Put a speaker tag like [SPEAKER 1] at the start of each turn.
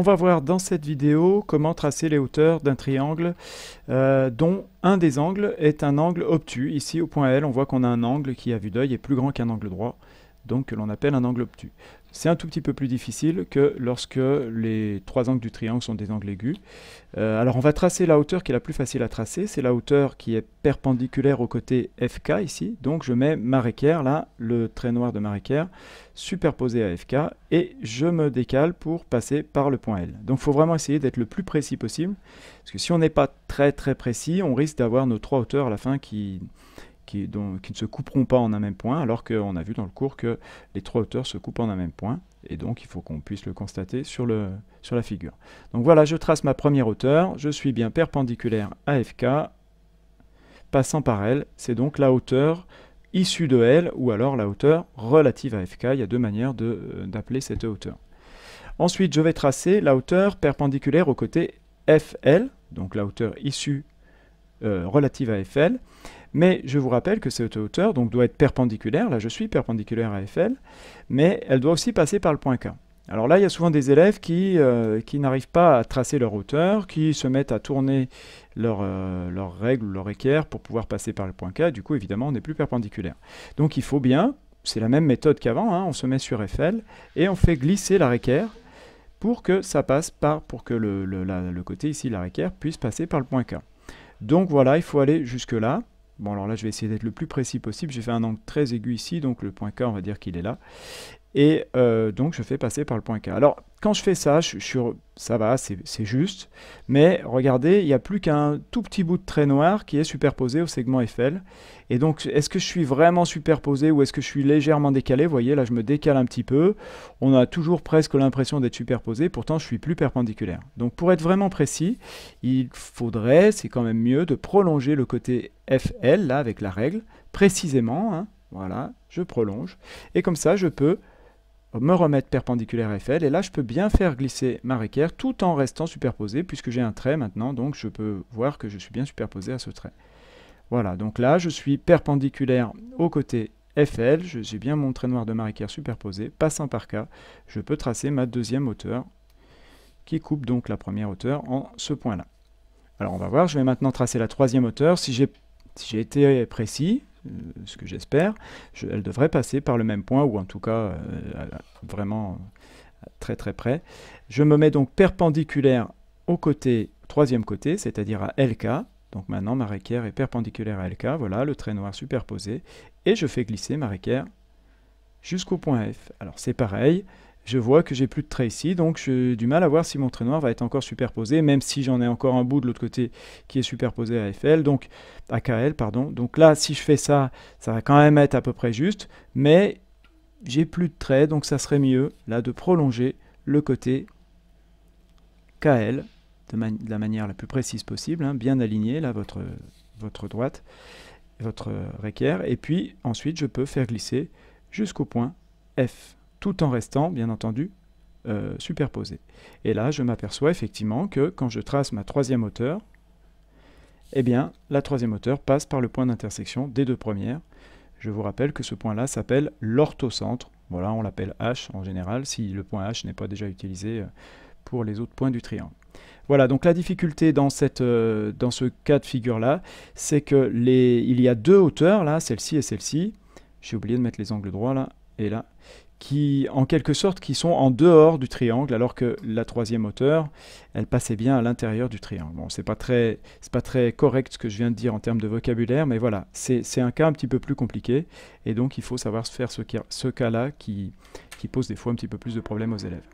[SPEAKER 1] On va voir dans cette vidéo comment tracer les hauteurs d'un triangle dont un des angles est un angle obtus. Ici au point L, on voit qu'on a un angle qui à vue d'œil est plus grand qu'un angle droit, donc que l'on appelle un angle obtus. C'est un tout petit peu plus difficile que lorsque les trois angles du triangle sont des angles aigus. Alors on va tracer la hauteur qui est la plus facile à tracer, c'est la hauteur qui est perpendiculaire au côté FK ici. Donc je mets ma équerre, là, le trait noir de ma équerre, superposé à FK, et je me décale pour passer par le point L. Donc il faut vraiment essayer d'être le plus précis possible, parce que si on n'est pas très précis, on risque d'avoir nos trois hauteurs à la fin qui ne se couperont pas en un même point, alors qu'on a vu dans le cours que les trois hauteurs se coupent en un même point, et donc il faut qu'on puisse le constater sur la figure. Donc voilà, je trace ma première hauteur, je suis bien perpendiculaire à FK, passant par L, c'est donc la hauteur issue de L, ou alors la hauteur relative à FK, il y a deux manières d'appeler cette hauteur. Ensuite, je vais tracer la hauteur perpendiculaire au côté FL, donc la hauteur issue relative à FL, mais je vous rappelle que cette hauteur donc, doit être perpendiculaire, là je suis perpendiculaire à FL, mais elle doit aussi passer par le point K. Alors là, il y a souvent des élèves qui n'arrivent pas à tracer leur hauteur, qui se mettent à tourner leur règle ou leur équerre pour pouvoir passer par le point K, du coup évidemment on n'est plus perpendiculaire. Donc il faut bien, c'est la même méthode qu'avant, hein, on se met sur FL et on fait glisser la équerre pour que ça passe pour que le côté ici, la équerre, puisse passer par le point K. Donc voilà, il faut aller jusque là. Bon, alors là, je vais essayer d'être le plus précis possible. J'ai fait un angle très aigu ici, donc le point K, on va dire qu'il est là. Et donc, je fais passer par le point K. Alors, quand je fais ça, ça va, c'est juste. Mais regardez, il n'y a plus qu'un tout petit bout de trait noir qui est superposé au segment FL. Et donc, est-ce que je suis vraiment superposé ou est-ce que je suis légèrement décalé? Vous voyez, là, je me décale un petit peu. On a toujours presque l'impression d'être superposé. Pourtant, je suis plus perpendiculaire. Donc, pour être vraiment précis, il faudrait, c'est quand même mieux, de prolonger le côté FL, là, avec la règle, précisément. Hein, voilà, je prolonge. Et comme ça, je peux me remettre perpendiculaire à FL, et là je peux bien faire glisser ma équerre tout en restant superposé, puisque j'ai un trait maintenant, donc je peux voir que je suis bien superposé à ce trait. Voilà, donc là je suis perpendiculaire au côté FL, j'ai bien mon trait noir de ma équerre superposé, passant par K, je peux tracer ma deuxième hauteur, qui coupe donc la première hauteur en ce point-là. Alors on va voir, je vais maintenant tracer la troisième hauteur, si j'ai été précis, ce que j'espère, elle devrait passer par le même point, ou en tout cas vraiment très près. Je me mets donc perpendiculaire au troisième côté, c'est-à-dire à LK. Donc maintenant ma équerre est perpendiculaire à LK, voilà, le trait noir superposé, et je fais glisser ma équerre jusqu'au point F. Alors c'est pareil, je vois que j'ai plus de trait ici, donc j'ai du mal à voir si mon trait noir va être encore superposé, même si j'en ai encore un bout de l'autre côté qui est superposé à FL, donc à KL, pardon. Donc là, si je fais ça, ça va quand même être à peu près juste, mais j'ai plus de trait, donc ça serait mieux là de prolonger le côté KL de la manière la plus précise possible, hein, bien aligné là votre droite, votre équerre, et puis ensuite je peux faire glisser jusqu'au point F, tout en restant, bien entendu, superposé. Et là, je m'aperçois effectivement que quand je trace ma troisième hauteur, eh bien, la troisième hauteur passe par le point d'intersection des deux premières. Je vous rappelle que ce point-là s'appelle l'orthocentre. Voilà, on l'appelle H en général, si le point H n'est pas déjà utilisé pour les autres points du triangle. Voilà, donc la difficulté dans ce cas de figure-là, c'est que il y a deux hauteurs, là, celle-ci et celle-ci. J'ai oublié de mettre les angles droits, là et là, qui, en quelque sorte, qui sont en dehors du triangle, alors que la troisième hauteur, elle passait bien à l'intérieur du triangle. Bon, c'est pas très correct ce que je viens de dire en termes de vocabulaire, mais voilà, c'est un cas un petit peu plus compliqué, et donc il faut savoir faire ce cas-là qui pose des fois un petit peu plus de problèmes aux élèves.